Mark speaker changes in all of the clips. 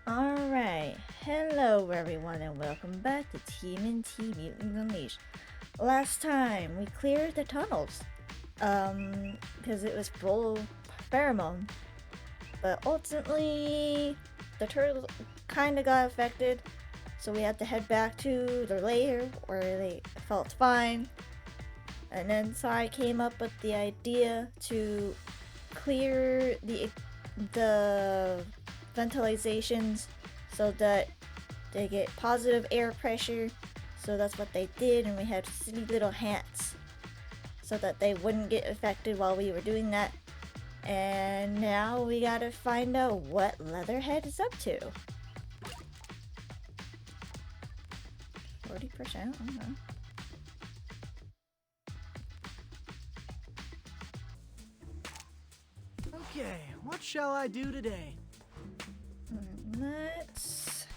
Speaker 1: Alright, hello everyone and welcome back to TMNT Mutants Unleashed. Last time we cleared the tunnels, because it was full of pheromone, but ultimately the turtles kinda got affected, so we had to head back to their lair where they felt fine, and then Sai came up with the idea to clear the ventilations so that they get positive air pressure. So that's what they did, and we had silly little hats so that they wouldn't get affected while we were doing that. And now we gotta find out what Leatherhead is up to. 40%? Okay.
Speaker 2: Okay, what shall I do today?
Speaker 1: Let's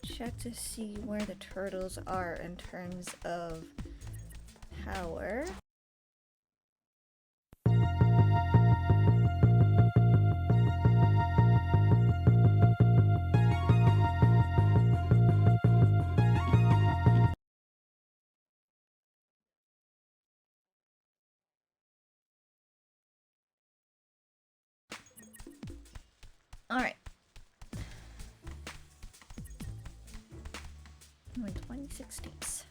Speaker 1: check to see where the turtles are in terms of power. Alright. 26 steps.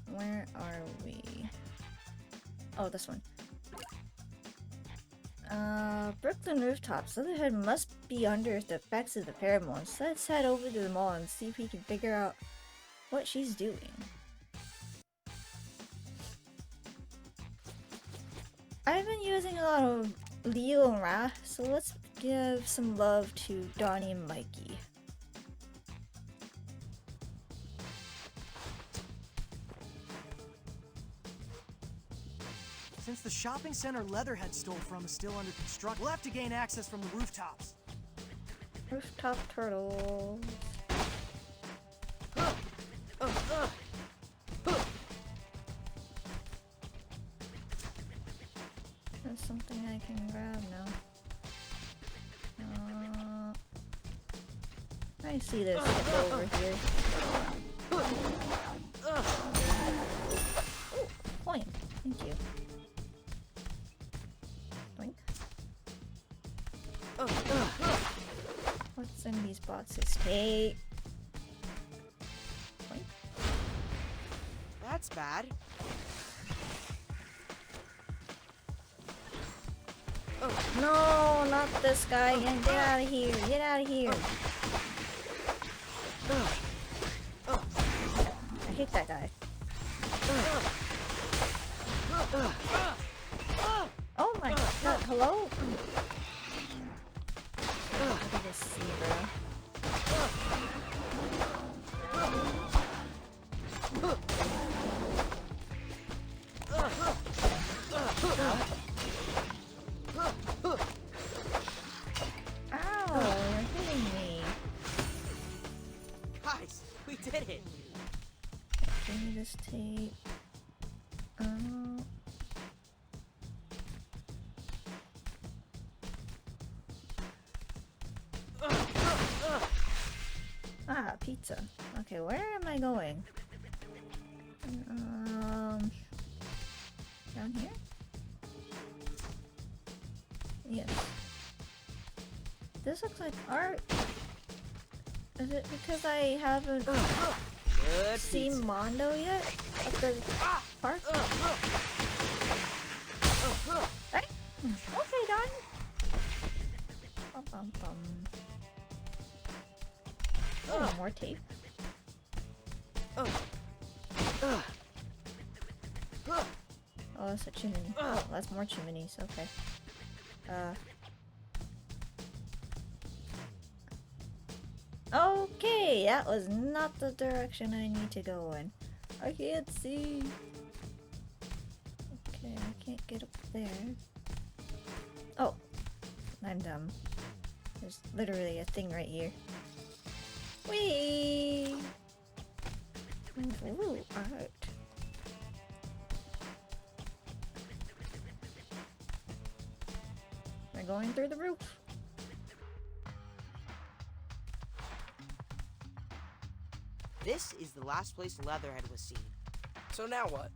Speaker 1: Where are we? Oh, this one. Brooklyn rooftops. Leatherhead must be under the effects of the pheromones. Let's head over to the mall and see if we can figure out what she's doing. I've been using a lot of Leo and Ra, so let's give some love to Donnie and Mikey.
Speaker 2: Since the shopping center Leatherhead stole from is still under construction, we'll have to gain access from the rooftops.
Speaker 1: Rooftop turtles. There's something I can grab now. I see this over here. Ooh, point. Thank you. Blink. What's in these boxes? Hey. Blink.
Speaker 2: That's bad.
Speaker 1: No, not this guy again. Get out of here. Get out of here. I hate that guy. Oh my god, hello? Look at this sea, bro. Ow, you're hitting me.
Speaker 2: Guys, we did it!
Speaker 1: Give me this tape. Pizza. Okay, where am I going? Down here? Yes. This looks like art. Is it because I haven't seen Mondo yet at the park? Right? Okay, done. Bum, bum, bum. Oh, more tape. Oh, that's a chimney. Oh, that's more chimneys. Okay. Okay, that was not the direction I need to go in. I can't see. Okay, I can't get up there. Oh, I'm dumb. There's literally a thing right here. Whee! Ooh, alright. We're going through the roof.
Speaker 3: This is the last place Leatherhead was seen.
Speaker 4: So now what?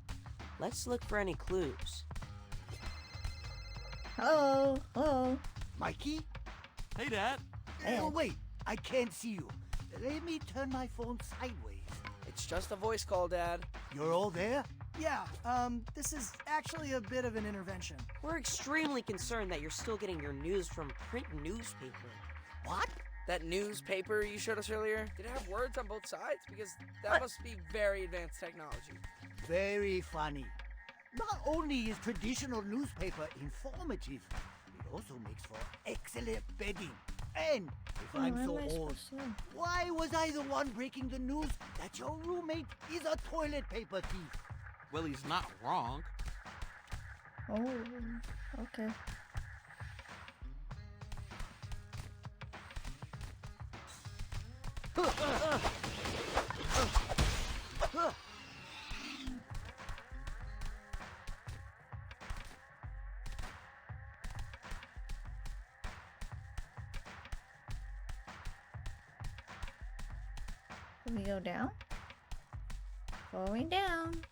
Speaker 3: Let's look for any clues.
Speaker 1: Hello, hello.
Speaker 5: Mikey?
Speaker 4: Hey, Dad.
Speaker 1: Hey.
Speaker 5: Oh, wait. I can't see you. Let me turn my phone sideways.
Speaker 4: It's just a voice call, Dad.
Speaker 5: You're all there?
Speaker 2: Yeah, this is actually a bit of an intervention.
Speaker 3: We're extremely concerned that you're still getting your news from print newspaper.
Speaker 5: What?
Speaker 4: That newspaper you showed us earlier, did it have words on both sides? Because that
Speaker 1: What?
Speaker 4: must be very advanced technology.
Speaker 5: Very funny. Not only is traditional newspaper informative, it also makes for excellent bedding. And if I'm
Speaker 1: What
Speaker 5: so
Speaker 1: am I
Speaker 5: old,
Speaker 1: supposed to do?
Speaker 5: why was I the one breaking the news that your roommate is a toilet paper thief?
Speaker 6: Well, he's not wrong.
Speaker 1: Oh, okay. Can we go down? Going down.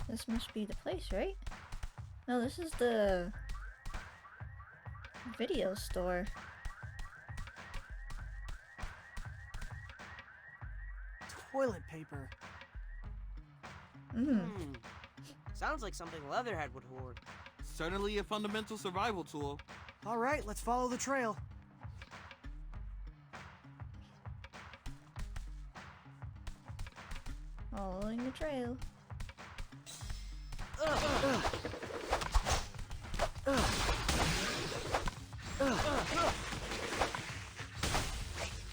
Speaker 1: This must be the place, right? No, this is the video store.
Speaker 2: Toilet paper.
Speaker 3: Sounds like something Leatherhead would hoard.
Speaker 6: Certainly a fundamental survival tool.
Speaker 2: All right, let's follow the trail.
Speaker 1: Following the trail.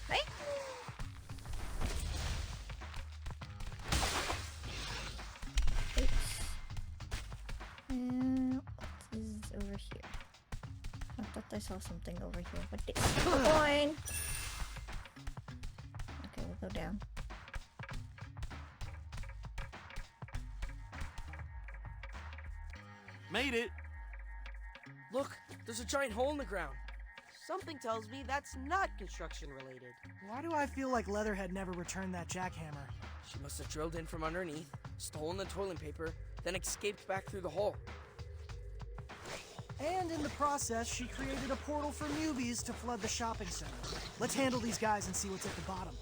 Speaker 1: Hey. Oops. And what is over here? I thought I saw something over here. What the coin? Okay, we'll go down.
Speaker 6: Made it.
Speaker 4: Look, there's a giant hole in the ground.
Speaker 3: Something tells me that's not construction related.
Speaker 2: Why do I feel like Leatherhead never returned that jackhammer?
Speaker 4: She must have drilled in from underneath, stolen the toilet paper, then escaped back through the hole.
Speaker 2: And in the process, she created a portal for newbies to flood the shopping center. Let's handle these guys and see what's at the bottom.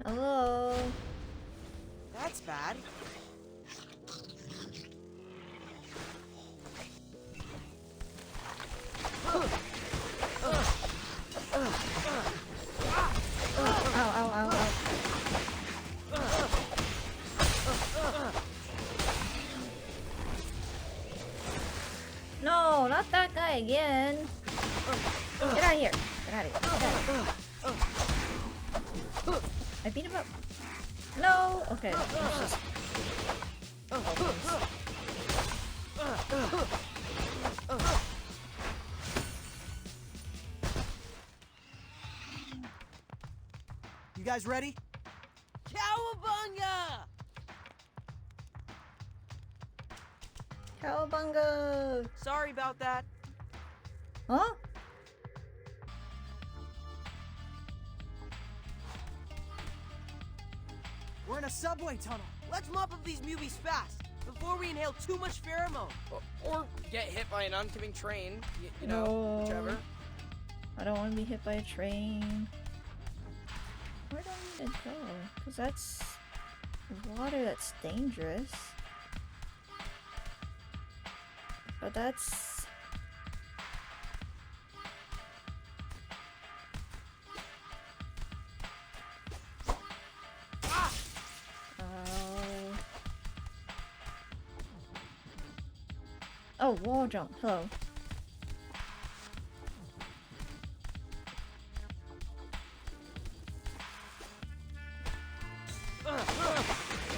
Speaker 1: Hello.
Speaker 3: That's bad.
Speaker 1: Ow, ow, ow, ow. No, not that guy again. Get out of here. Get out of here. Get out of here. I beat him up. No. Okay. Let's just...
Speaker 2: You guys ready?
Speaker 3: Cowabunga!
Speaker 1: Cowabunga.
Speaker 3: Sorry about that.
Speaker 1: Huh?
Speaker 2: We're in a subway tunnel.
Speaker 3: Let's mop up these movies fast before we inhale too much pheromone.
Speaker 4: Or get hit by an oncoming train, you know,
Speaker 1: No.
Speaker 4: whichever.
Speaker 1: I don't want to be hit by a train. Where do I need to go? Because that's water that's dangerous. But that's... Oh, wall jump. Hello.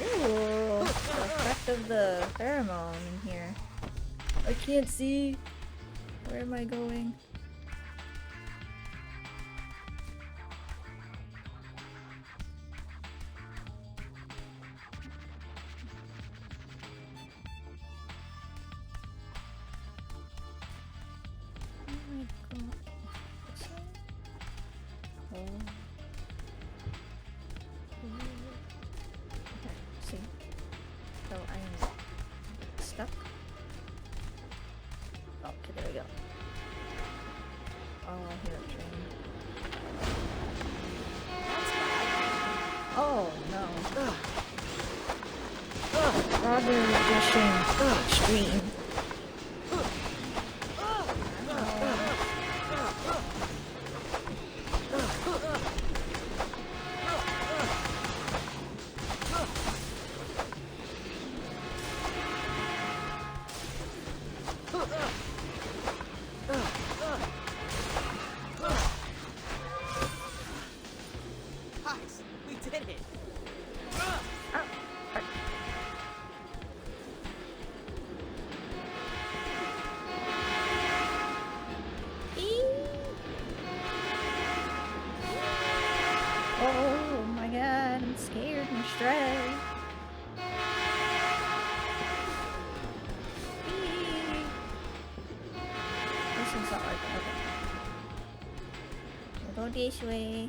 Speaker 1: Ooh, the effect of the pheromone in here. I can't see. Where am I going? Oh my god. This way? Oh. Okay, see. So I'm stuck. Oh, okay, there we go. Oh, I hear a train. Oh no. Robber edition extreme.
Speaker 3: Guys, we did it.
Speaker 1: Oh my god, I'm scared and stressed. This one's not working, okay. We'll go this way.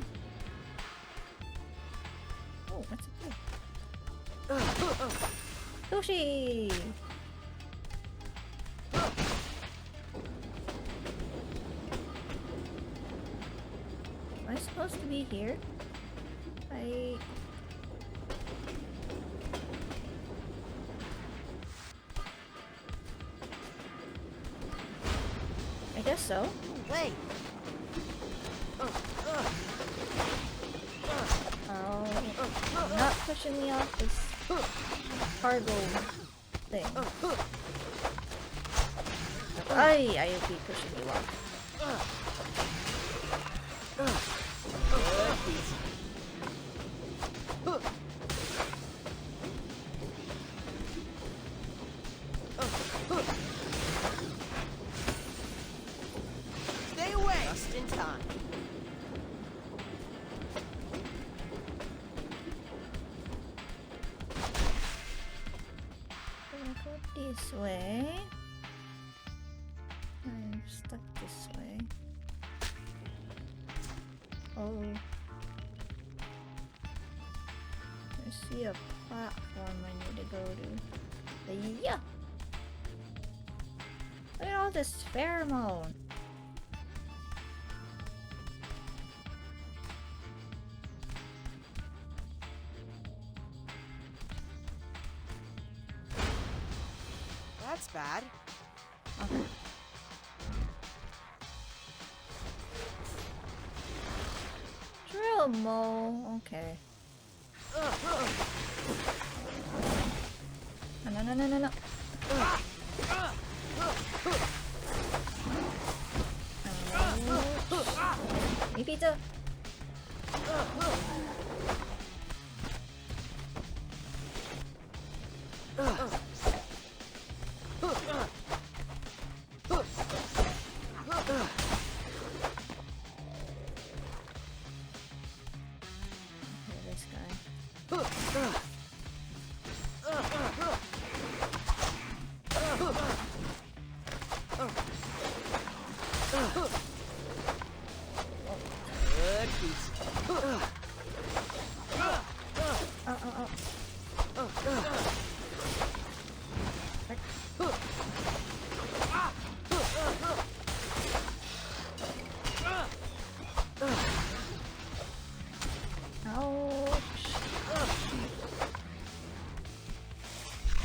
Speaker 1: Oh, what's up there? Sushi! Am I supposed to be here? I guess so.
Speaker 3: Wait.
Speaker 1: Oh, not pushing me off this cargo thing. I'll be pushing you off.
Speaker 3: Stay away. Just in time.
Speaker 1: Gonna go this way. I'm stuck this way. Oh. I see a platform I need to go to. Yeah! Look at all this pheromone!
Speaker 3: That's bad.
Speaker 1: Okay. Drill mole. Okay. No. Me pizza. Okay, this guy.
Speaker 3: Good pizza.
Speaker 1: Ouch.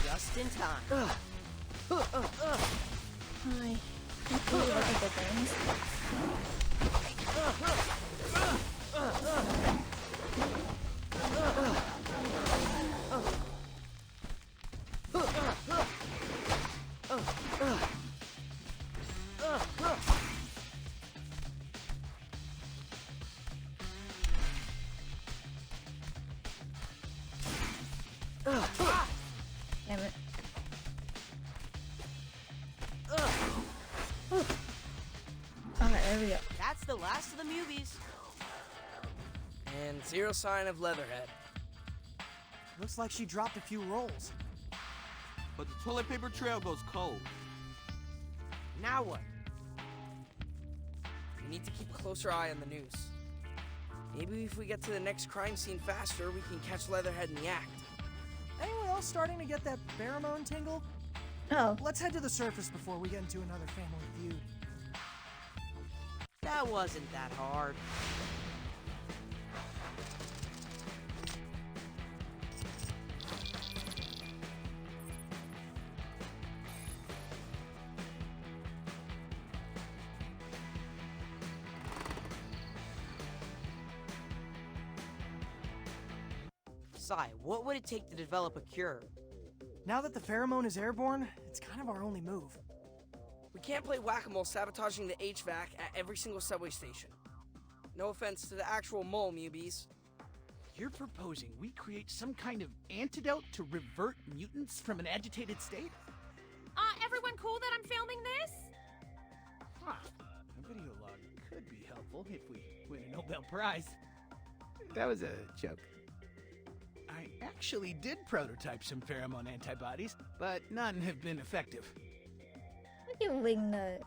Speaker 3: Just in time.
Speaker 1: Hi. Can't believe look at the things.
Speaker 3: That's the last of the muties.
Speaker 4: And zero sign of Leatherhead.
Speaker 2: Looks like she dropped a few rolls.
Speaker 6: But the toilet paper trail goes cold.
Speaker 3: Now what?
Speaker 4: We need to keep a closer eye on the news. Maybe if we get to the next crime scene faster, we can catch Leatherhead in the act.
Speaker 2: Anyone else starting to get that pheromone tingle?
Speaker 1: Oh,
Speaker 2: Let's head to the surface before we get into another family feud.
Speaker 3: That wasn't that hard. Sai, what would it take to develop a cure?
Speaker 2: Now that the pheromone is airborne, it's kind of our only move.
Speaker 4: We can't play whack-a-mole sabotaging the HVAC at every single subway station. No offense to the actual mole, Mubies.
Speaker 7: You're proposing we create some kind of antidote to revert mutants from an agitated state?
Speaker 8: Everyone cool that I'm filming this?
Speaker 7: Huh. A video log could be helpful if we win a Nobel Prize. That was a joke. I actually did prototype some pheromone antibodies, but none have been effective.
Speaker 1: look at Wingnut.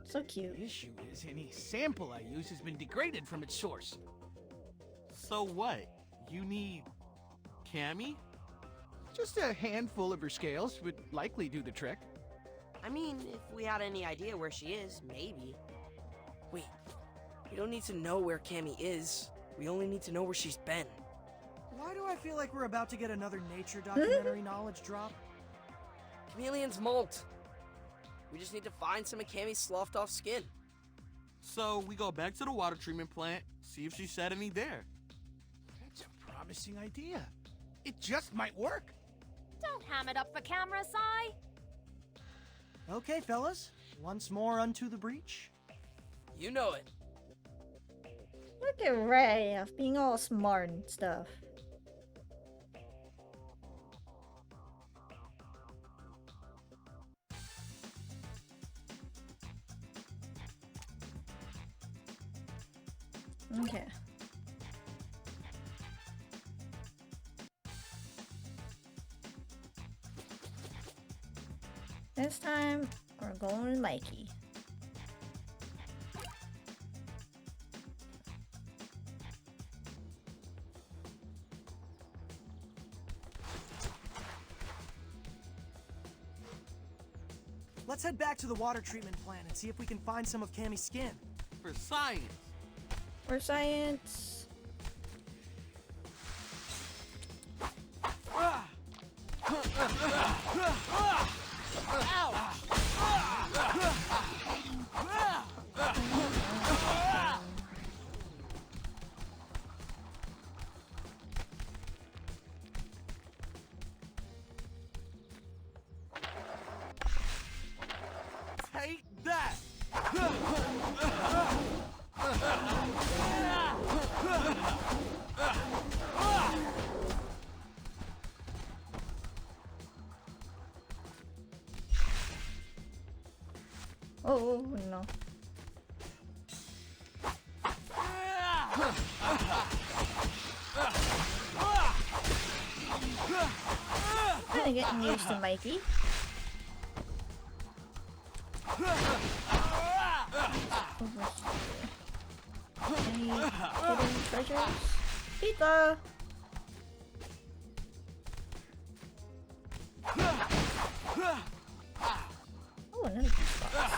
Speaker 1: So cute.
Speaker 7: The issue is any sample I use has been degraded from its source.
Speaker 6: So what? You need Cammy?
Speaker 7: Just a handful of her scales would likely do the trick.
Speaker 3: I mean, if we had any idea where she is, maybe.
Speaker 4: Wait, we don't need to know where Cammy is. We only need to know where she's been.
Speaker 2: Why do I feel like we're about to get another nature documentary knowledge drop?
Speaker 4: Chameleons molt. We just need to find some of Cammy's sloughed off skin.
Speaker 6: So we go back to the water treatment plant, see if she said any there.
Speaker 7: That's a promising idea. It just might work.
Speaker 8: Don't ham it up for camera, Sai.
Speaker 2: Okay, fellas. Once more unto the breach.
Speaker 4: You know it.
Speaker 1: Look at Ray being all smart and stuff. Okay. This time, we're going with Mikey.
Speaker 2: Let's head back to the water treatment plant and see if we can find some of Cammy's skin.
Speaker 6: For science.
Speaker 1: For science.
Speaker 6: Take that!
Speaker 1: Oh no. Kind of getting used to Mikey. Over here. Any hidden treasures? Pizza! Oh, another pizza box.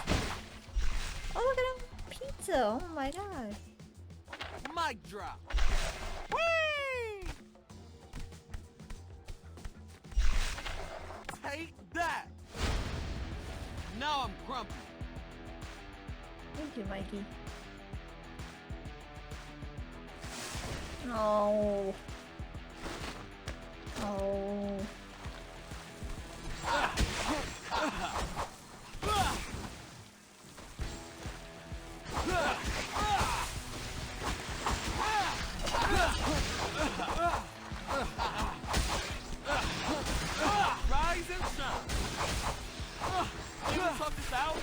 Speaker 1: Oh, look at him! Pizza! Oh my god.
Speaker 6: Mic drop. Whee! Take that! Now I'm grumpy.
Speaker 1: Thank you, Mikey. No. Oh.
Speaker 6: Rise and shine. You wanna talk this out?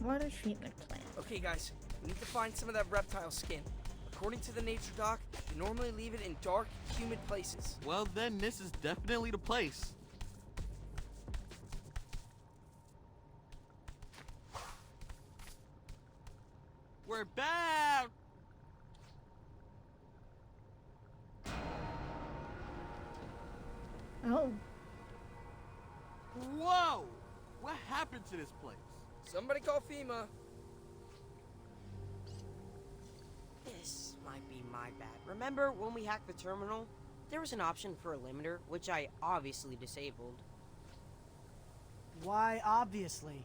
Speaker 1: Water treatment plant.
Speaker 4: Okay, guys, we need to find some of that reptile skin. According to the nature doc, they normally leave it in dark, humid places.
Speaker 6: Well, then this is definitely the place. We're back!
Speaker 1: Oh,
Speaker 6: Whoa! What happened to this place?
Speaker 4: Somebody call FEMA.
Speaker 3: This might be my bad. Remember when we hacked the terminal? There was an option for a limiter, which I obviously disabled.
Speaker 2: Why, obviously.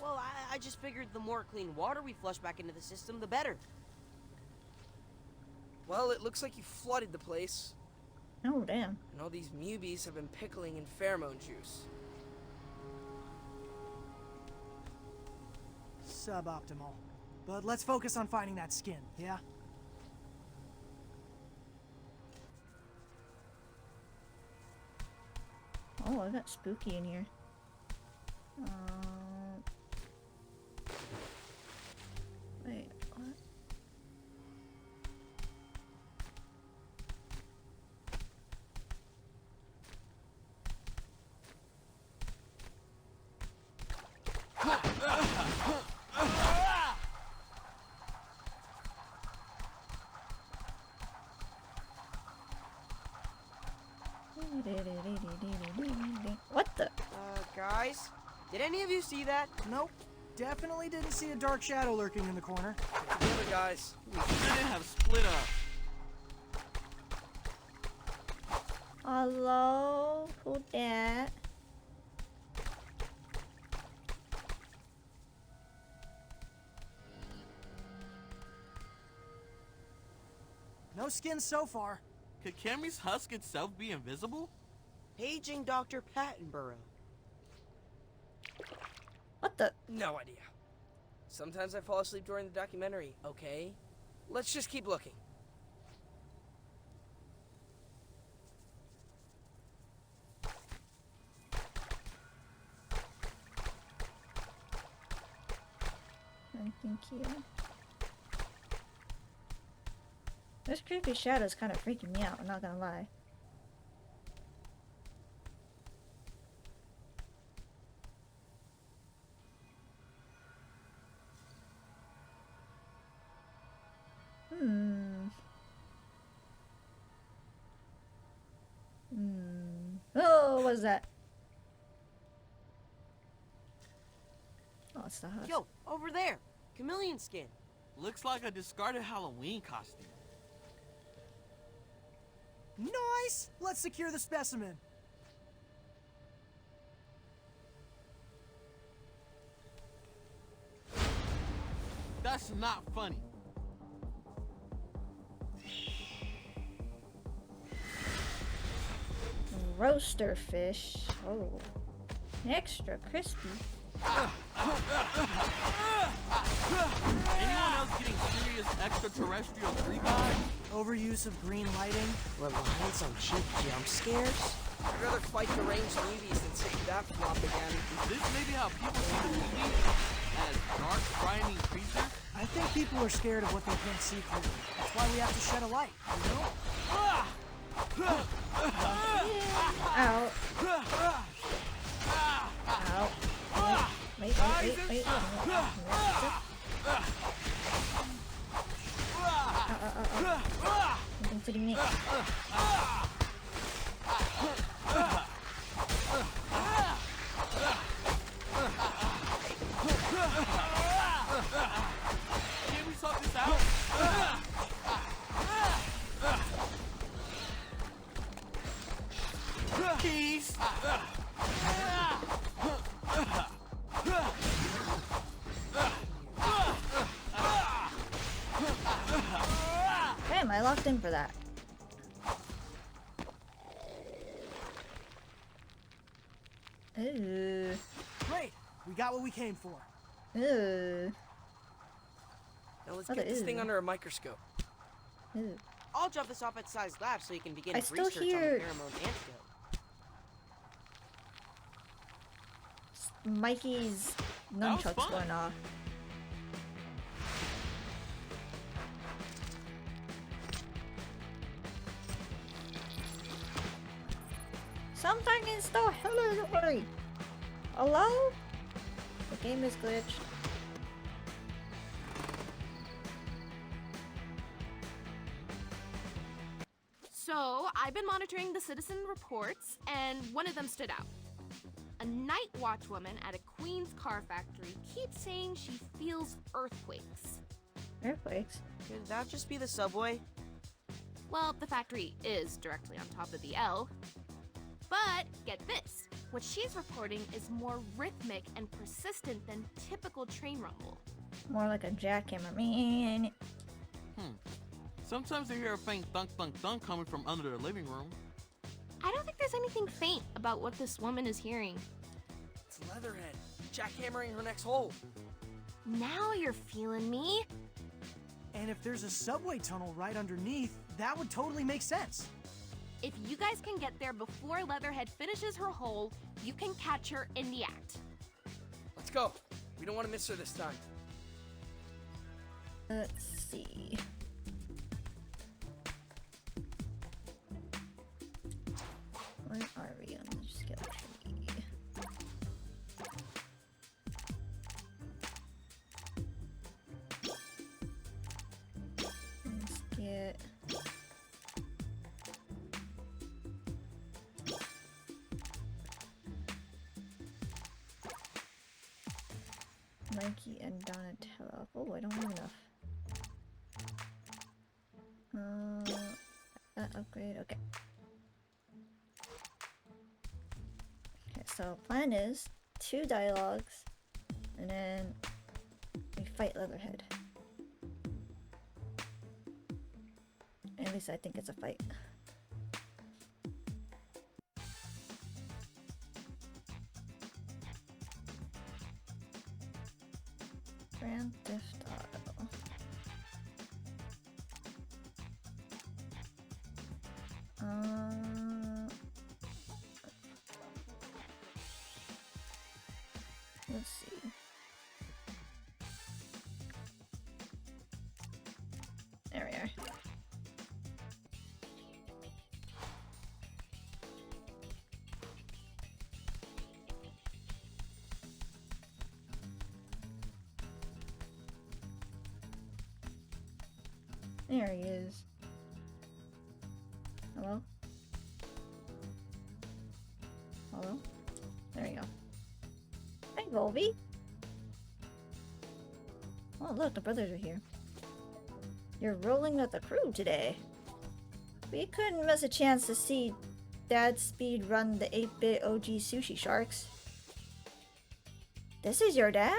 Speaker 3: Well, I just figured the more clean water we flush back into the system, the better.
Speaker 4: Well, it looks like you flooded the place.
Speaker 1: oh damn.
Speaker 4: And all these mubies have been pickling in pheromone juice.
Speaker 2: Suboptimal. But let's focus on finding that skin, yeah?
Speaker 1: Oh, I got spooky in here. Wait, what? What the?
Speaker 3: Guys, did any of you see that?
Speaker 2: Nope. Definitely didn't see a dark shadow lurking in the corner.
Speaker 4: Get together, guys.
Speaker 6: We shouldn't have split up.
Speaker 1: Hello? Who that?
Speaker 2: No skin so far.
Speaker 6: Could Cammy's husk itself be invisible?
Speaker 3: Paging Dr. Pattenborough.
Speaker 1: What the?
Speaker 4: No idea. Sometimes I fall asleep during the documentary, okay? Let's just keep looking.
Speaker 1: Thank you. This creepy shadow's kind of freaking me out, I'm not gonna lie. Oh, what was that? Oh, it's the husk.
Speaker 3: Yo, over there. Chameleon skin.
Speaker 6: Looks like a discarded Halloween costume.
Speaker 2: Nice! Let's secure the specimen.
Speaker 6: That's not funny.
Speaker 1: Roaster fish. Oh. Extra crispy.
Speaker 6: Anyone else getting serious extraterrestrial freak eyes?
Speaker 2: Overuse of green lighting.
Speaker 3: Reliance on cheap jump scares?
Speaker 4: I'd rather fight deranged mubies than sit through that flop again.
Speaker 6: Is this maybe how people see the movies? As dark, grimy creatures?
Speaker 2: I think people are scared of what they can't see clearly. That's why we have to shed a light, you know?
Speaker 1: Ow. Ow. Wait. Something's hitting me.
Speaker 6: Can we sort this out? Keys!
Speaker 1: Damn, I locked in for that. Ooh.
Speaker 2: Great! We got what we came for.
Speaker 1: Ooh.
Speaker 4: Now let's
Speaker 1: Oh,
Speaker 4: get
Speaker 1: there
Speaker 4: this
Speaker 1: is
Speaker 4: thing
Speaker 1: one.
Speaker 4: under a microscope.
Speaker 1: Ooh.
Speaker 3: I'll drop this off at Size Lab so you can begin
Speaker 1: I still
Speaker 3: research on the
Speaker 1: hear-
Speaker 3: pheromone antidote.
Speaker 1: Mikey's
Speaker 6: That was
Speaker 1: nunchucks
Speaker 6: fun.
Speaker 1: going off. Something is the hurry. Hello? The game is glitched.
Speaker 8: So, I've been monitoring the citizen reports, and one of them stood out. A night watch woman at a Queen's car factory keeps saying she feels earthquakes.
Speaker 1: Earthquakes.
Speaker 3: Could that just be the subway?
Speaker 8: Well, the factory is directly on top of the L. But get this, what she's reporting is more rhythmic and persistent than typical train rumble.
Speaker 1: More like a jackhammer. Man.
Speaker 6: Sometimes they hear a faint thunk thunk thunk coming from under their living room.
Speaker 8: I don't think there's anything faint about what this woman is hearing.
Speaker 4: It's Leatherhead, jackhammering her next hole.
Speaker 8: Now you're feeling me.
Speaker 2: And if there's a subway tunnel right underneath, that would totally make sense.
Speaker 8: If you guys can get there before Leatherhead finishes her hole, you can catch her in the act.
Speaker 4: Let's go. We don't want to miss her this time.
Speaker 1: Let's see. Where are we on the skill tree? Let's get... Mikey and Donatello. Oh, I don't have enough. That upgrade, okay. Okay, so plan is 2 dialogues, and then we fight Leatherhead. At least I think it's a fight. Grand Theft Auto. Let's see. There we are. There he is. Hello? Hello? There we go. Hi, Volby. Oh, look, the brothers are here. You're rolling with the crew today. We couldn't miss a chance to see Dad speed run the 8-bit OG Sushi Sharks. This is your dad?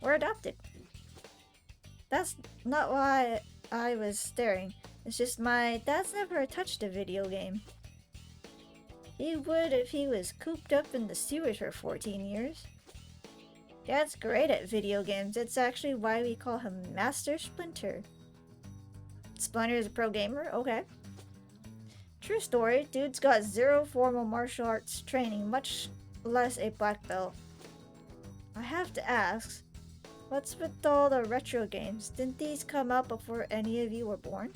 Speaker 1: We're adopted. That's not why I was staring. It's just my dad's never touched a video game. He would if he was cooped up in the sewers for 14 years. Dad's great at video games. It's actually why we call him Master Splinter. Splinter is a pro gamer? Okay. True story, dude's got 0 formal martial arts training, much less a black belt. I have to ask, what's with all the retro games? Didn't these come out before any of you were born?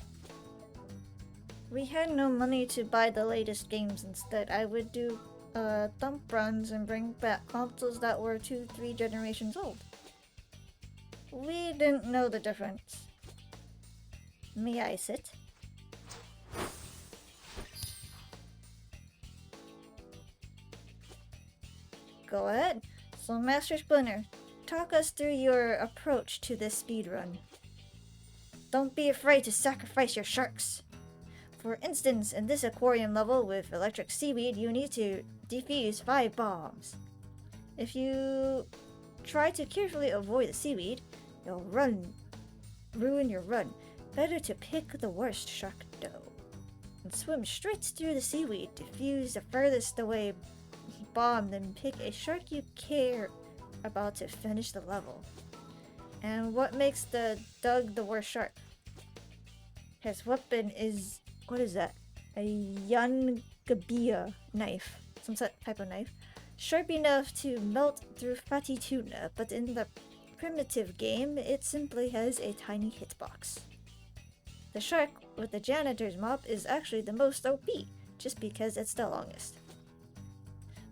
Speaker 1: We had no money to buy the latest games. Instead, I would do thump runs and bring back consoles that were 2-3 generations old. We didn't know the difference. May I sit? Go ahead. So, Master Splinter, talk us through your approach to this speedrun. Don't be afraid to sacrifice your sharks. For instance, in this aquarium level with electric seaweed, you need to defuse 5 bombs. If you try to carefully avoid the seaweed, you'll ruin your run. Better to pick the worst shark dough and swim straight through the seaweed, defuse the furthest away bomb, then pick a shark you care about to finish the level. And what makes the Doug the worst shark? His weapon is... what is that? A Yungabia knife. Some type of knife. Sharp enough to melt through fatty tuna, but in the primitive game, it simply has a tiny hitbox. The shark with the janitor's mop is actually the most OP, just because it's the longest.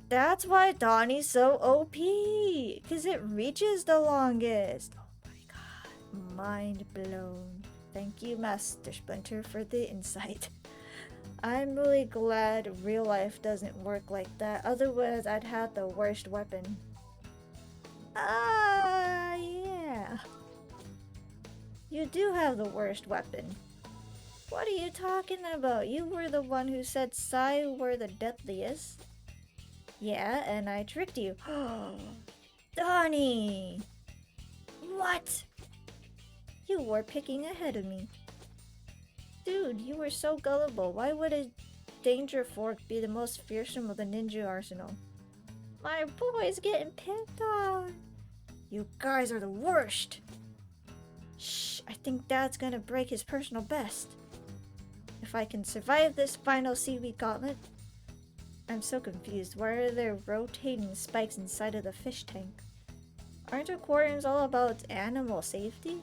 Speaker 1: That's why Donnie's so OP, because it reaches the longest. Oh my god, mind blown. Thank you, Master Splinter, for the insight. I'm really glad real life doesn't work like that, otherwise I'd have the worst weapon. Yeah. You do have the worst weapon. What are you talking about? You were the one who said Psy were the deadliest. Yeah, and I tricked you. Donnie! What? You were picking ahead of me. Dude, you were so gullible. Why would a danger fork be the most fearsome of the ninja arsenal? My boy's getting picked on. You guys are the worst. Shh, I think Dad's gonna break his personal best. If I can survive this final seaweed gauntlet. I'm so confused. Why are there rotating spikes inside of the fish tank? Aren't aquariums all about animal safety?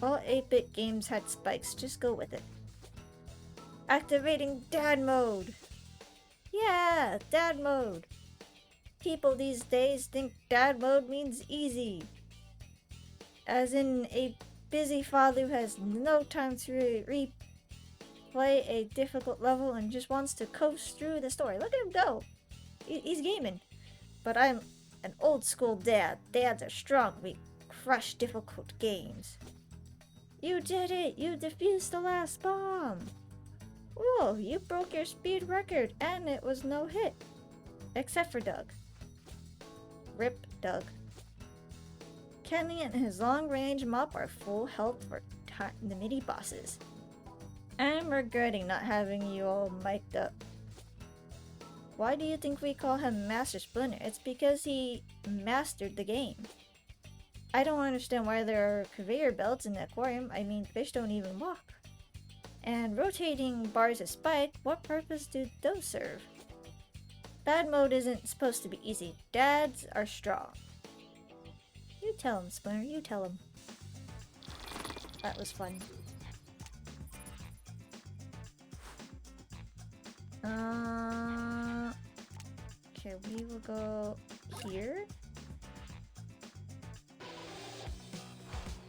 Speaker 1: All 8-bit games had spikes, just go with it. Activating Dad mode! Yeah, Dad mode! People these days think Dad mode means easy. As in a busy father who has no time to replay a difficult level and just wants to coast through the story. Look at him go! He's gaming. But I'm an old school dad. Dads are strong. We crush difficult games. You did it! You defused the last bomb! Whoa, you broke your speed record and it was no hit. Except for Doug. Rip Doug. Kenny and his long-range mop are full health for the mini-bosses. I'm regretting not having you all mic'd up. Why do you think we call him Master Splinter? It's because he mastered the game. I don't understand why there are conveyor belts in the aquarium. I mean, fish don't even walk. And rotating bars of spike, what purpose do those serve? Dad mode isn't supposed to be easy. Dads are strong. You tell him, Splinter. You tell him. That was fun. Okay, we will go here.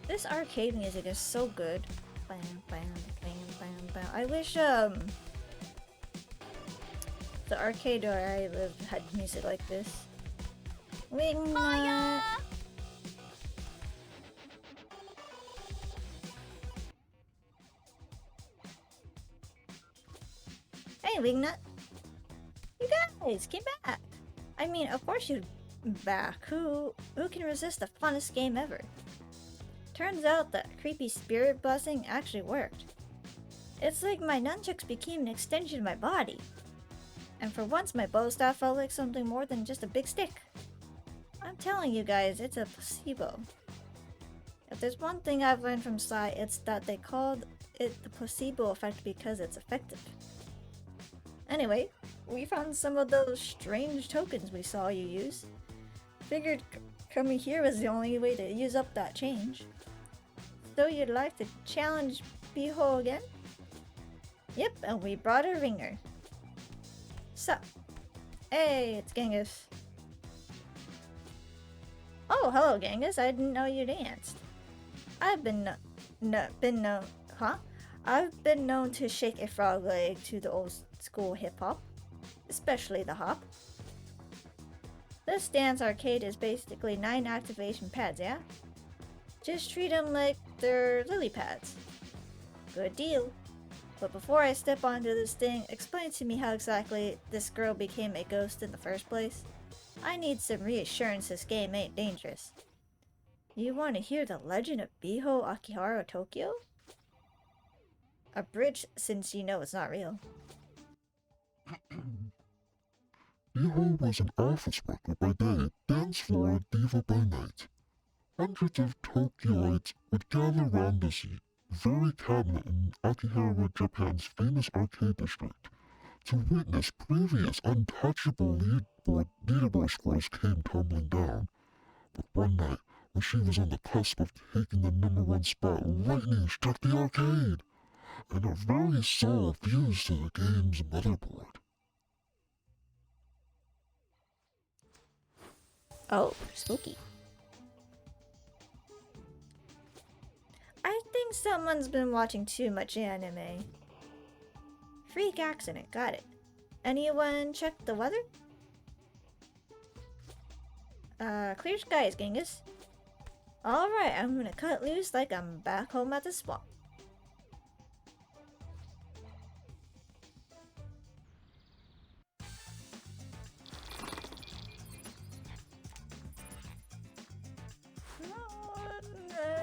Speaker 1: This arcade music is so good. Bam, bam, bam, bam, bam. I wish the arcade where I lived had music like this. Wingnut. Hey, Wingnut. You guys came back. I mean, of course you're back. Who can resist the funnest game ever? Turns out that creepy spirit blessing actually worked. It's like my nunchucks became an extension of my body. And for once my bow staff felt like something more than just a big stick. I'm telling you guys, it's a placebo. If there's one thing I've learned from Psy, it's that they called it the placebo effect because it's effective. Anyway, we found some of those strange tokens we saw you use. Figured coming here was the only way to use up that change. So you'd like to challenge Beho again? Yep, and we brought a ringer. Sup? Hey, it's Genghis. Oh, hello Genghis, I didn't know you danced. I've been known to shake a frog leg to the old school hip hop, especially the hop. This dance arcade is basically 9 activation pads, yeah? Just treat them like they're lily pads. Good deal. But before I step onto this thing, explain to me how exactly this girl became a ghost in the first place. I need some reassurance this game ain't dangerous. You want to hear the legend of Biho Akihara Tokyo? Abridged since you know it's not real.
Speaker 9: Biho was an office worker by day, dance floor diva by night. Hundreds of Tokyoites would gather around this very cabinet in Akihara, Japan's famous arcade district. to witness previous untouchable leaderboard scores came tumbling down. But one night, when she was on the cusp of taking the #1 spot, lightning struck the arcade, and her very soul fused to the game's motherboard.
Speaker 1: Oh, spooky. I think someone's been watching too much anime. Freak accident, got it. Anyone check the weather? Clear skies, Genghis. Alright, I'm gonna cut loose like I'm back home at the swamp.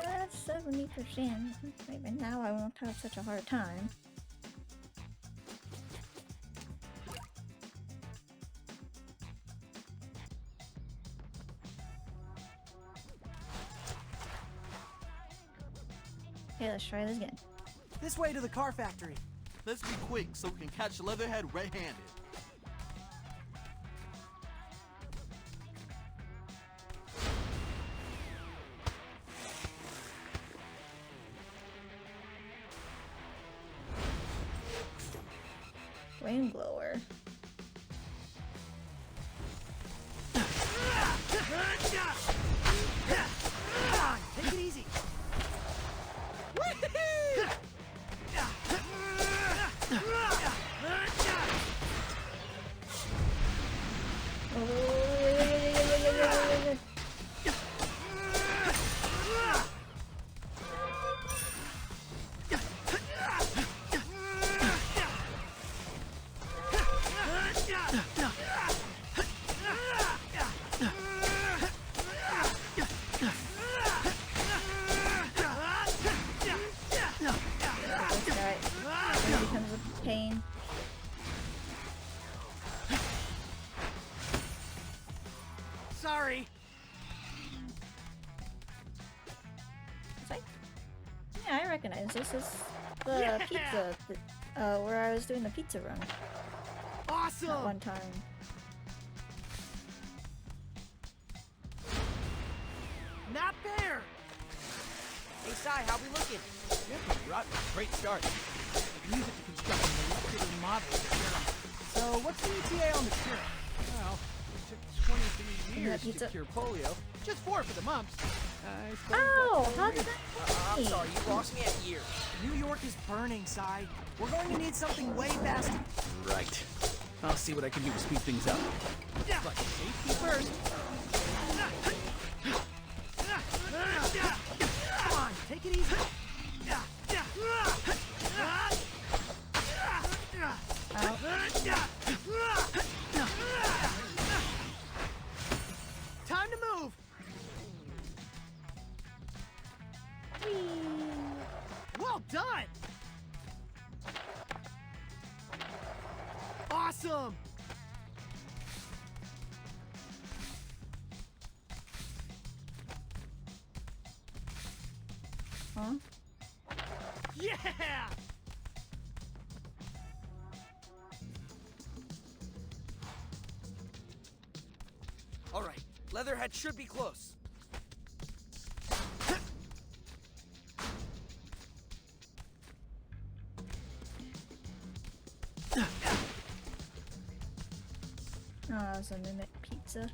Speaker 1: That's 70%. Maybe now I won't have such a hard time. Okay, let's try this again.
Speaker 2: This way to the car factory.
Speaker 6: Let's be quick so we can catch Leatherhead red-handed.
Speaker 1: Flame blower.
Speaker 2: Come on, take it easy.
Speaker 1: Pain.
Speaker 2: Sorry.
Speaker 1: It's like, yeah, I recognize this is the pizza, where I was doing the pizza run
Speaker 2: Awesome.
Speaker 1: at one time.
Speaker 2: Not fair.
Speaker 3: Hey, Sai, how we looking?
Speaker 7: Yep, rotten. Great start. We can use it to construct a molecular model of the serum.
Speaker 2: So what's the ETA on the cure?
Speaker 7: Well, it took 23 years
Speaker 1: pizza?
Speaker 7: to cure polio. Just 4 for the mumps. I suppose
Speaker 1: Oh,
Speaker 7: that's
Speaker 1: how
Speaker 7: the
Speaker 1: did
Speaker 7: way.
Speaker 1: that
Speaker 3: I'm
Speaker 1: me?
Speaker 3: sorry, you lost me at years.
Speaker 2: New York is burning, Sai. We're going to need something way faster.
Speaker 7: Right. I'll see what I can do to speed things up. But safety first.
Speaker 2: Come on, take it easy. Time to move. Well done. Awesome.
Speaker 1: Huh?
Speaker 2: Yeah.
Speaker 4: All right, Leatherhead should be close.
Speaker 1: Oh, it's a mimic pizza.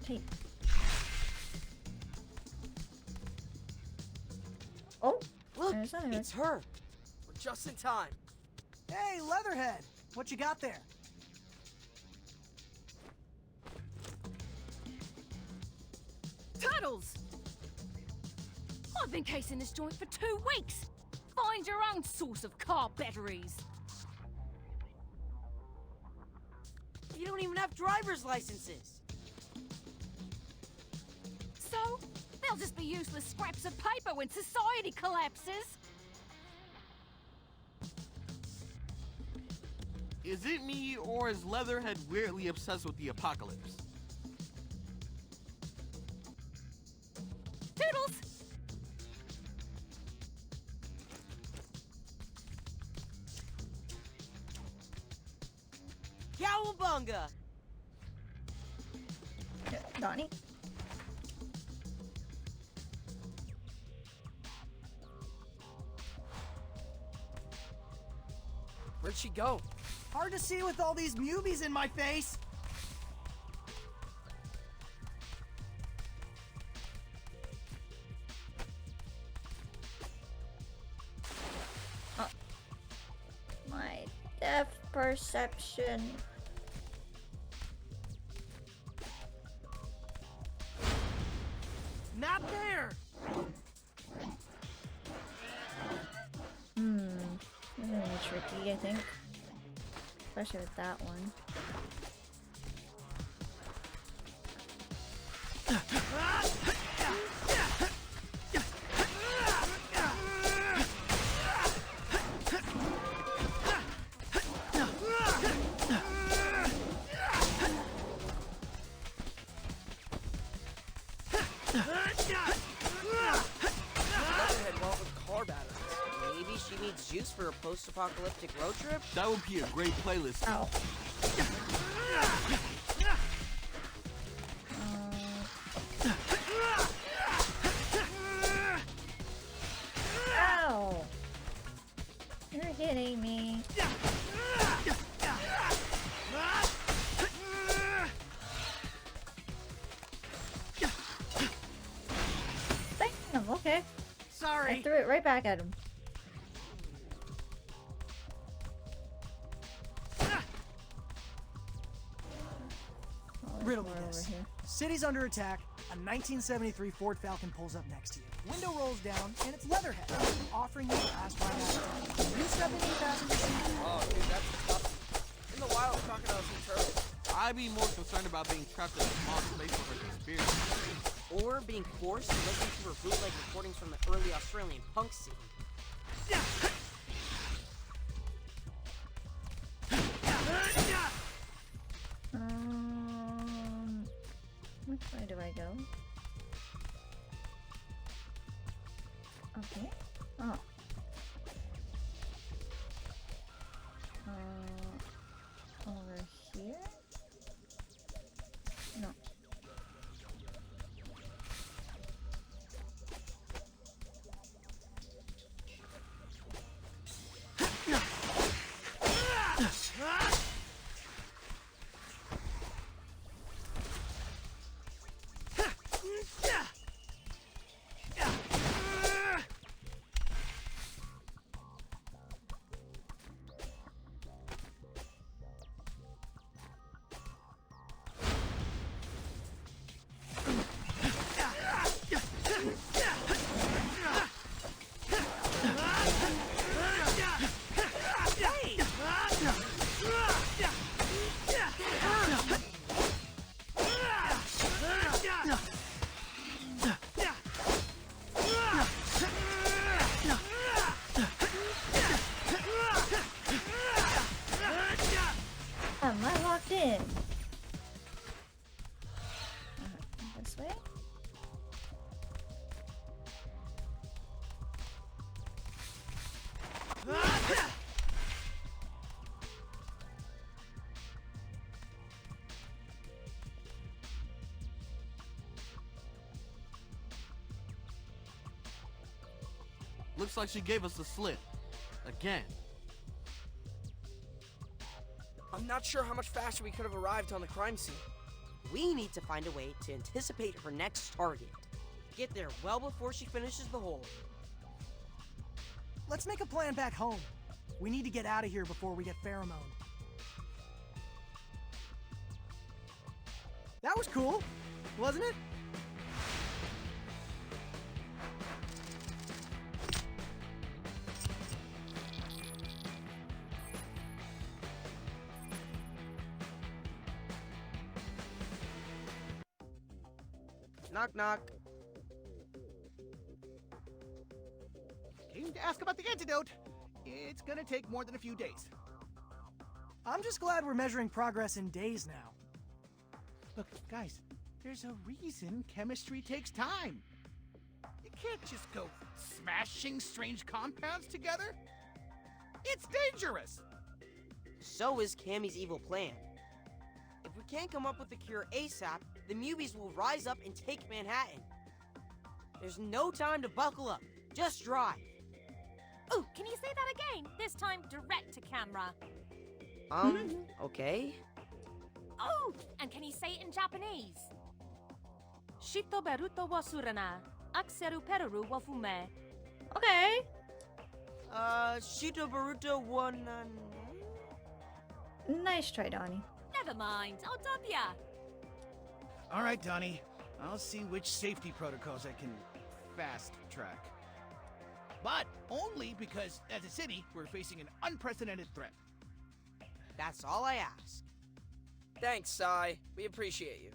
Speaker 1: Hey. Oh,
Speaker 3: Look,
Speaker 1: there's Leatherhead.
Speaker 3: it's her.
Speaker 4: We're just in time.
Speaker 2: Hey, Leatherhead! What you got there?
Speaker 10: Turtles! I've been casing this joint for 2 weeks. Find your own source of car batteries.
Speaker 3: You don't even have driver's licenses.
Speaker 10: So, they'll just be useless scraps of paper when society collapses.
Speaker 6: Is it me, or is Leatherhead weirdly obsessed with the apocalypse?
Speaker 10: Toodles!
Speaker 3: Cowabunga!
Speaker 1: Donnie?
Speaker 4: Where'd she go?
Speaker 2: Hard to see with all these mubies in my face.
Speaker 1: My depth perception.
Speaker 2: Not there!
Speaker 1: This is gonna be tricky, I think. Especially with that one.
Speaker 3: Leatherhead went with car batteries. Maybe she needs juice for a post-apocalyptic road trip?
Speaker 6: That would be a great playlist.
Speaker 1: Ow. Ow! You're hitting me. Damn, okay.
Speaker 2: Sorry.
Speaker 1: I threw it right back at him. Oh, there's
Speaker 2: Riddle me
Speaker 1: more over
Speaker 2: this.
Speaker 1: here.
Speaker 2: City's under attack. A 1973 Ford Falcon pulls up next to you. Window rolls down, and it's Leatherhead, offering you a fast ride out. You step into the passenger seat.
Speaker 4: Oh, dude, that's tough. In the wild, crocodiles and turtles.
Speaker 6: I'd be more concerned about being trapped in a small space for her conspiracy.
Speaker 3: Or being forced to listen to her bootleg recordings from the early Australian punk scene.
Speaker 1: Which way do I go? Okay. Oh. Over here? No. Am I locked in? This way?
Speaker 6: Looks like she gave us the slip. Again.
Speaker 4: I'm not sure how much faster we could have arrived on the crime scene.
Speaker 3: we need to find a way to anticipate her next target. Get there well before she finishes the hole.
Speaker 2: Let's make a plan back home. We need to get out of here before we get pheromoned. That was cool, wasn't it?
Speaker 3: Knock, knock.
Speaker 7: Came to ask about the antidote. It's gonna take more than a few days.
Speaker 2: I'm just glad we're measuring progress in days now.
Speaker 7: Look, guys, there's a reason chemistry takes time. You can't just go smashing strange compounds together. It's dangerous.
Speaker 3: So is Cammy's evil plan. If we can't come up with a cure ASAP, the Mubies will rise up and take Manhattan. There's no time to buckle up. Just drive.
Speaker 10: Oh, can you say that again? This time direct to camera.
Speaker 3: Okay.
Speaker 10: Oh, and can you say it in Japanese? Shito beruto wa surana, akseru peru wa fume.
Speaker 1: Okay.
Speaker 3: Shito Baruto one.
Speaker 1: Nice try, Donnie.
Speaker 10: Never mind, I'll dub ya.
Speaker 7: All right, Donnie. I'll see which safety protocols I can fast track. But only because, as a city, we're facing an unprecedented threat.
Speaker 3: That's all I ask.
Speaker 4: Thanks, Sai. We appreciate you.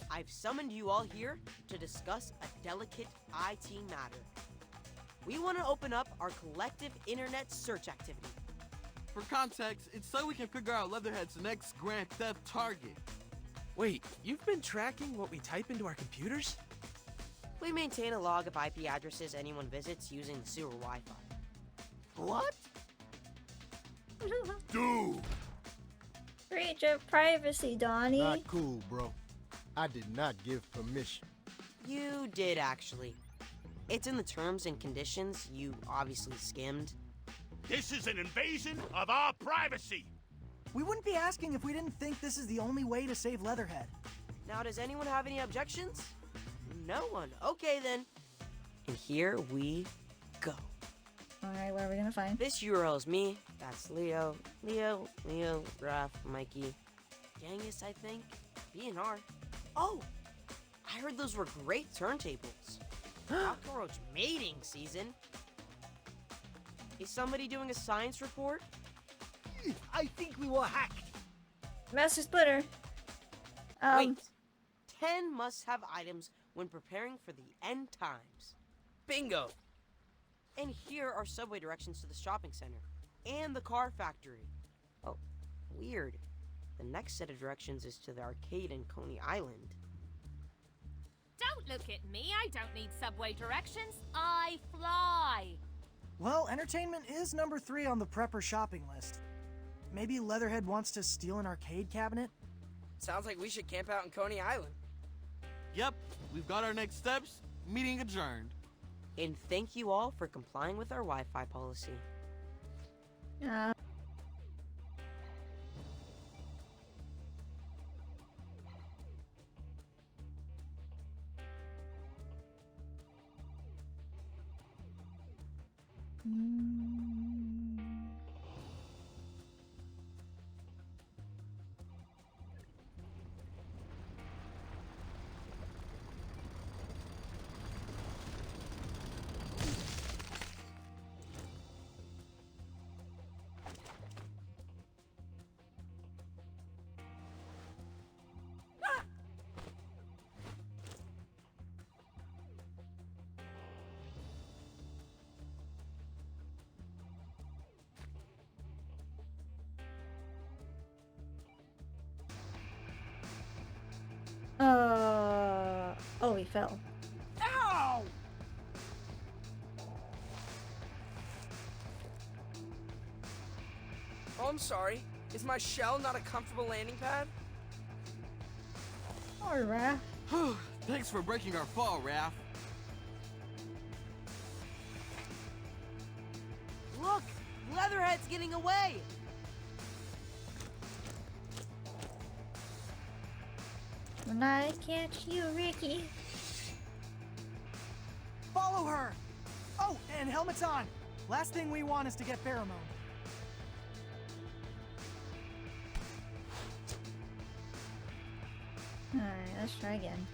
Speaker 3: I've summoned you all here to discuss a delicate IT matter. We want to open up our collective internet search activity.
Speaker 6: For context, it's so we can figure out Leatherhead's next grand theft target.
Speaker 11: Wait, you've been tracking what we type into our computers?
Speaker 3: We maintain a log of IP addresses anyone visits using the sewer Wi-Fi.
Speaker 7: What?
Speaker 9: Dude!
Speaker 1: Breach of privacy, Donnie.
Speaker 12: Not cool, bro. I did not give permission.
Speaker 3: You did, actually. It's in the terms and conditions you obviously skimmed.
Speaker 5: This is an invasion of our privacy.
Speaker 2: We wouldn't be asking if we didn't think this is the only way to save Leatherhead.
Speaker 3: Now, does anyone have any objections? No one. Okay, then. And here we go.
Speaker 1: Alright, what are we gonna find?
Speaker 3: This URL is me. That's Leo, Raph, Mikey, Genghis, I think, BNR. Oh, I heard those were great turntables. Cockroach mating season. Is somebody doing a science report?
Speaker 5: I think we were hacked.
Speaker 1: Master Splitter.
Speaker 3: Wait. 10 must-have items when preparing for the end times.
Speaker 4: Bingo.
Speaker 3: And here are subway directions to the shopping center and the car factory. Oh, weird. The next set of directions is to the arcade in Coney Island.
Speaker 10: Don't look at me, I don't need subway directions. I fly.
Speaker 2: Well, entertainment is number 3 on the prepper shopping list. Maybe Leatherhead wants to steal an arcade cabinet?
Speaker 4: Sounds like we should camp out in Coney Island.
Speaker 6: Yep, we've got our next steps. Meeting adjourned.
Speaker 3: And thank you all for complying with our Wi-Fi policy.
Speaker 1: Oh, he fell.
Speaker 4: Ow! Oh, I'm sorry. Is my shell not a comfortable landing pad?
Speaker 1: Alright.
Speaker 6: Thanks for breaking our fall, Raph.
Speaker 3: Leatherhead's getting away!
Speaker 1: When I catch you, Ricky.
Speaker 2: Follow her! Oh, and helmet's on! Last thing we want is to get pheromone.
Speaker 1: Alright, let's try again.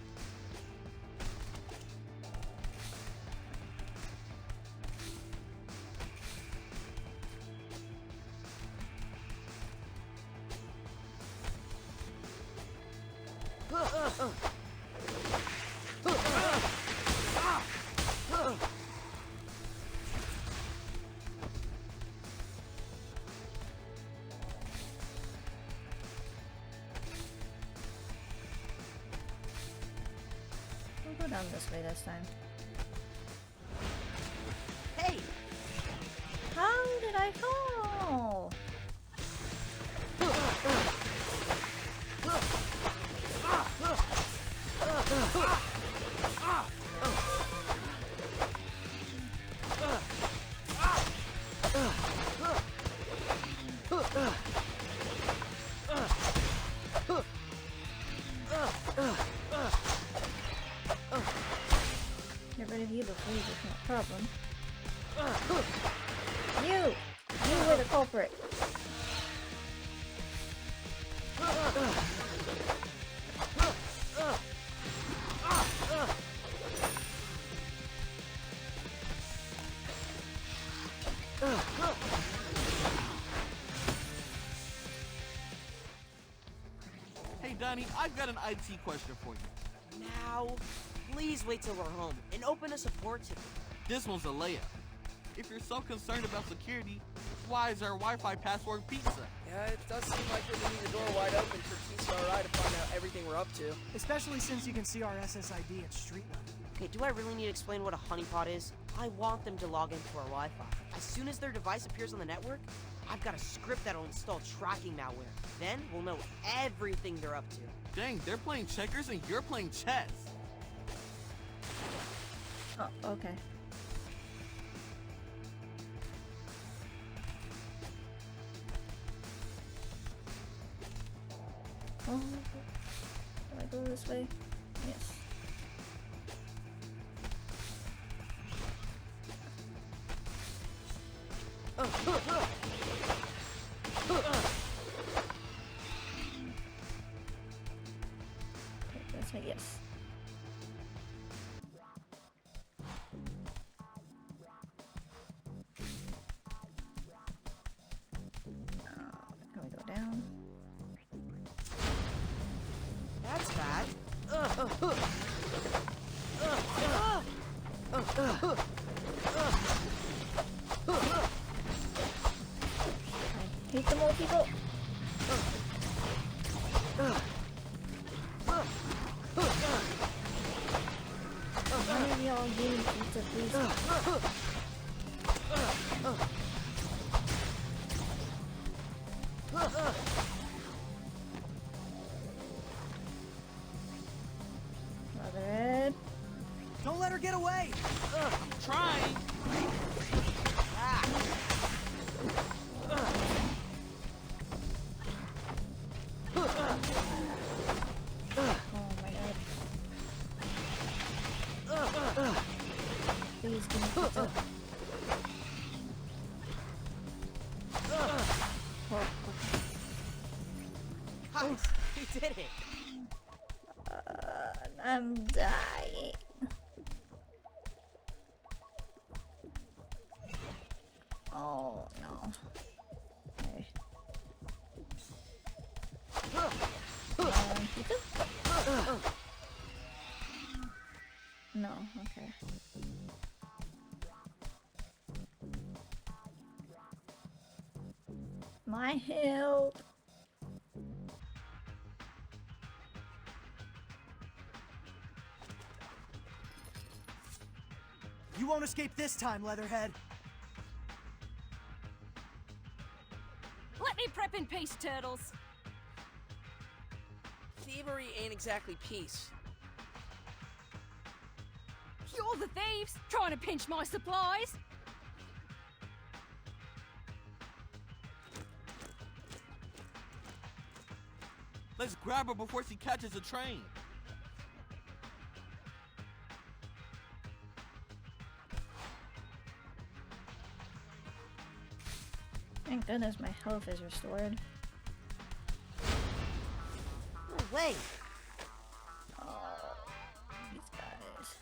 Speaker 1: We'll go down this way this time.
Speaker 3: Hey!
Speaker 1: How did I fall? Get rid of you before you become a problem. You were the culprit.
Speaker 6: Hey, Donnie, I've got an IT question for you.
Speaker 3: Now, please wait till we're home and open a support ticket.
Speaker 6: This one's a layup. If you're so concerned about security, why is our Wi-Fi password pizza?
Speaker 4: Yeah, it does seem like we're leaving the door wide open for TCRI to find out everything we're up to.
Speaker 2: Especially since you can see our SSID at street level.
Speaker 3: Okay, do I really need to explain what a honeypot is? I want them to log into our Wi-Fi. As soon as their device appears on the network, I've got a script that'll install tracking malware. Then we'll know everything they're up to.
Speaker 6: Dang, they're playing checkers and you're playing chess.
Speaker 1: Oh, okay. Oh, do I go this way? Yes. This way, yes. Can we go down?
Speaker 3: That's bad.
Speaker 1: I hate them old people. How many of y'all getting pizza, please? Leatherhead.
Speaker 2: Don't let her get away!
Speaker 6: I'm trying.
Speaker 1: Oh my god. Please give me pizza. Oh,
Speaker 3: Nice, we did it.
Speaker 1: I'm dying. Oh no. Okay. Pizza? No, okay. My help.
Speaker 2: You won't escape this time, Leatherhead.
Speaker 10: Let me prep in peace, turtles.
Speaker 4: Thievery ain't exactly peace.
Speaker 10: You're the thieves, trying to pinch my supplies.
Speaker 6: Let's grab her before she catches a train.
Speaker 1: Thank goodness my health is restored.
Speaker 3: No way.
Speaker 1: Oh, these guys.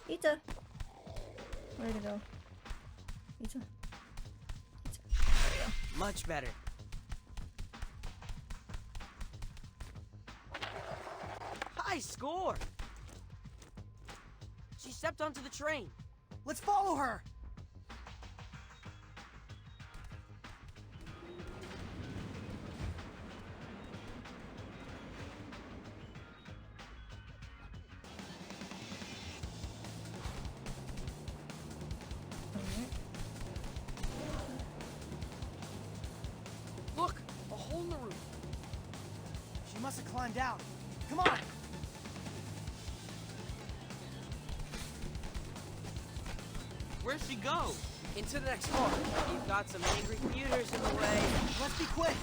Speaker 1: Pizza! Where to go? Pizza. Pizza. There we go.
Speaker 3: Much better. High score! She stepped onto the train.
Speaker 2: Let's follow her!
Speaker 4: Look, a hole in the roof.
Speaker 2: She must have climbed out. Come on!
Speaker 6: Where'd she go?
Speaker 4: Into the next car.
Speaker 3: You've got some angry commuters in the way.
Speaker 2: Let's be quick!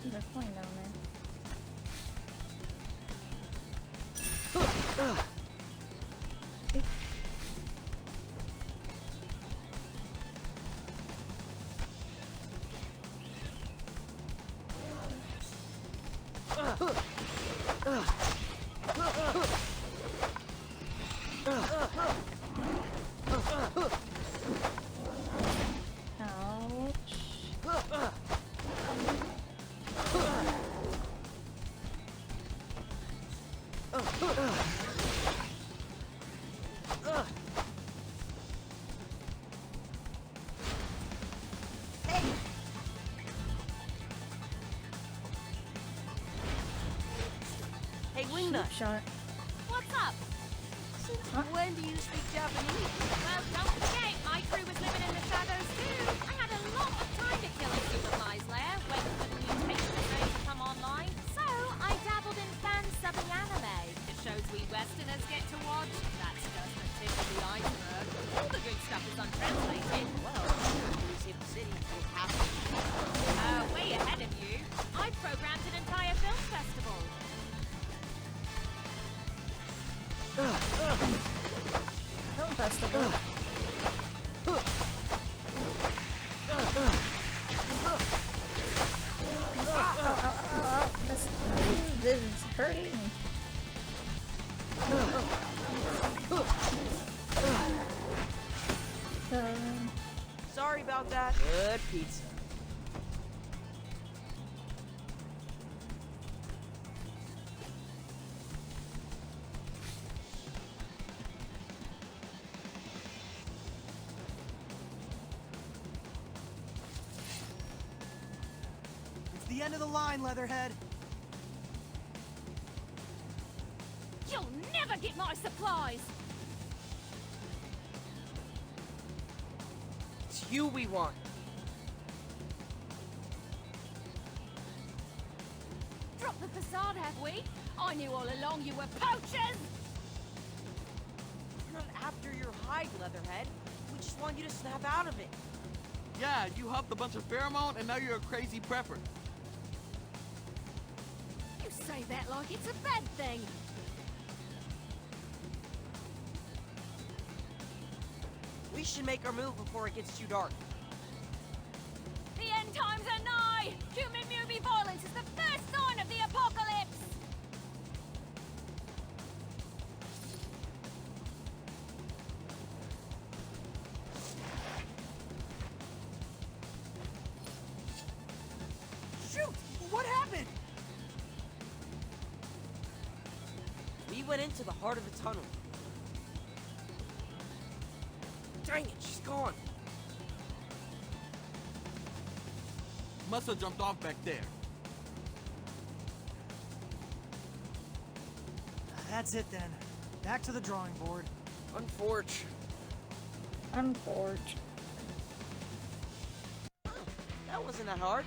Speaker 1: There's a coin down there.
Speaker 3: Hey, Wingnut.
Speaker 1: Shot.
Speaker 10: What's up?
Speaker 1: Huh?
Speaker 3: When do you speak Japanese?
Speaker 10: Well, don't forget, my crew was living in the shadows too. I had a lot of time to kill in Superfly's lair, waiting for the mutation stage to come online. So I dabbled in fan-subbing anime. It shows we Westerners get to watch. That's just the tip of the iceberg. All the good stuff is untranslated.
Speaker 3: Well, after we save the city, we have to.
Speaker 10: Way ahead of you. I programmed an entire film festival.
Speaker 1: Film festival. This is hurting.
Speaker 3: Sorry about that. Good pizza.
Speaker 2: It's the end of the line, Leatherhead.
Speaker 10: You'll never get my supplies!
Speaker 4: It's you we want.
Speaker 10: Drop the facade, have we? I knew all along you were poachers!
Speaker 3: We're not after your hide, Leatherhead. We just want you to snap out of it.
Speaker 6: Yeah, you huffed a bunch of pheromone and now you're a crazy prepper.
Speaker 10: You say that like it's a bad thing.
Speaker 3: We should make our move before it gets too dark.
Speaker 10: The end times are nigh! Human movie violence is the first sign of the apocalypse!
Speaker 2: Shoot! What happened?
Speaker 3: We went into the heart of the tunnel. Dang it, she's gone.
Speaker 6: Must have jumped off back there.
Speaker 2: That's it then. Back to the drawing board.
Speaker 4: Unforge.
Speaker 1: Unforge.
Speaker 3: That wasn't that hard.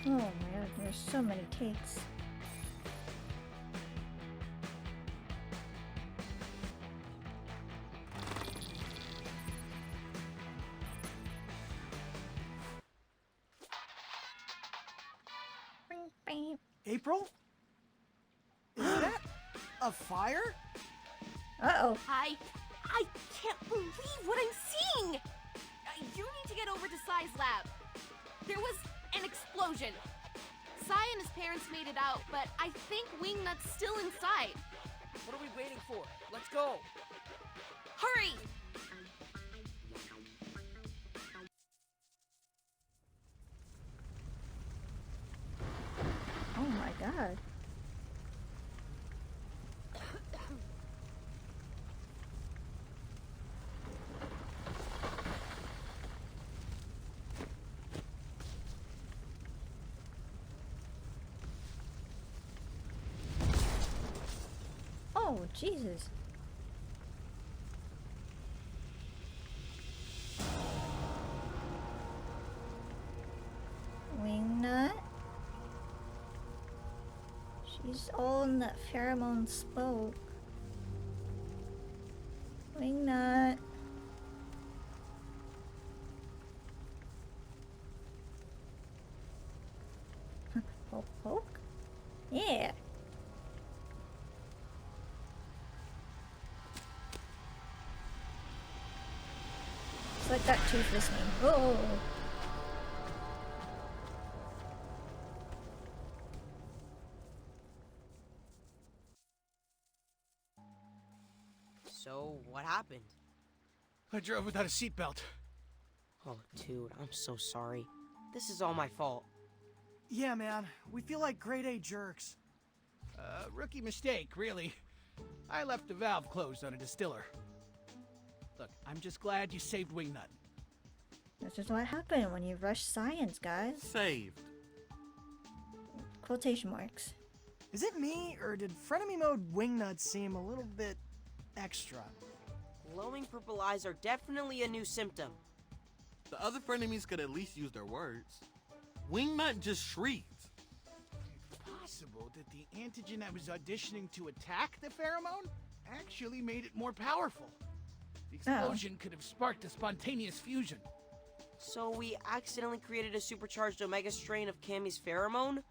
Speaker 1: Oh my god, there's so many takes.
Speaker 2: April? Is that a fire?
Speaker 1: Uh-oh.
Speaker 8: I can't believe what I'm seeing! You need to get over to Sai's lab. There was an explosion. Sai and his parents made it out, but I think Wingnut's still inside.
Speaker 4: What are we waiting for? Let's go.
Speaker 8: Hurry!
Speaker 1: Oh my god. Oh, Jesus. Wingnut? She's all in that pheromone smoke. Wingnut. Poke, poke? Yeah. It's like that toothless meme. Oh.
Speaker 3: So, what happened?
Speaker 7: I drove without a seatbelt.
Speaker 3: Oh, dude, I'm so sorry. This is all my fault.
Speaker 2: Yeah, man. We feel like grade A jerks.
Speaker 7: Rookie mistake, really. I left the valve closed on a distiller. Look, I'm just glad you saved Wingnut.
Speaker 1: This is what happened when you rush science, guys.
Speaker 6: Saved.
Speaker 1: Quotation marks.
Speaker 2: Is it me, or did frenemy mode Wingnut seem a little bit extra?
Speaker 3: Glowing purple eyes are definitely a new symptom.
Speaker 6: The other frenemies could at least use their words. Wingnut just shrieked.
Speaker 7: It's possible that the antigen I was auditioning to attack the pheromone actually made it more powerful. The explosion could have sparked a spontaneous fusion.
Speaker 3: So we accidentally created a supercharged omega strain of Cammy's pheromone?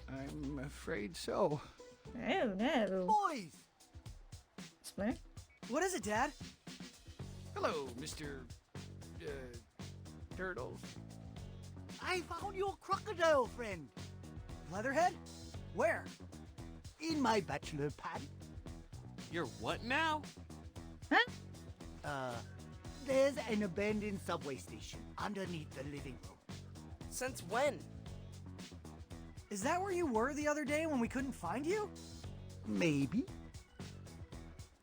Speaker 7: I'm afraid so.
Speaker 1: Oh no.
Speaker 2: Boys!
Speaker 1: Splinter?
Speaker 2: What is it, Dad?
Speaker 7: Hello, Mr. Turtles.
Speaker 5: I found your crocodile friend.
Speaker 2: Leatherhead? Where?
Speaker 5: In my bachelor pad.
Speaker 6: You're what now?
Speaker 5: There's an abandoned subway station underneath the living room.
Speaker 4: Since when?
Speaker 2: Is that where you were the other day when we couldn't find you?
Speaker 5: Maybe.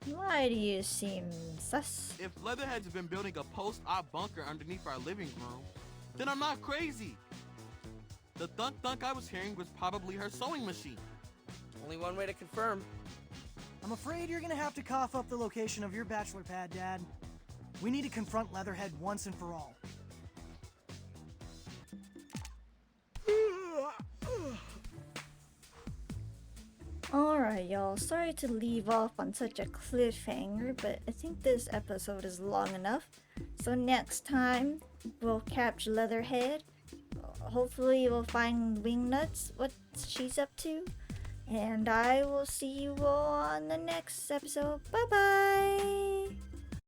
Speaker 1: Why do you seem sus?
Speaker 6: If Leatherhead's been building a post-op bunker underneath our living room, then I'm not crazy. The thunk-thunk I was hearing was probably her sewing machine.
Speaker 4: Only one way to confirm.
Speaker 2: I'm afraid you're gonna have to cough up the location of your bachelor pad, Dad. We need to confront Leatherhead once and for all.
Speaker 1: Alright, y'all. Sorry to leave off on such a cliffhanger, but I think this episode is long enough. So next time, we'll capture Leatherhead. Hopefully, we'll find Wingnuts, what she's up to. And I will see you all on the next episode. Bye-bye!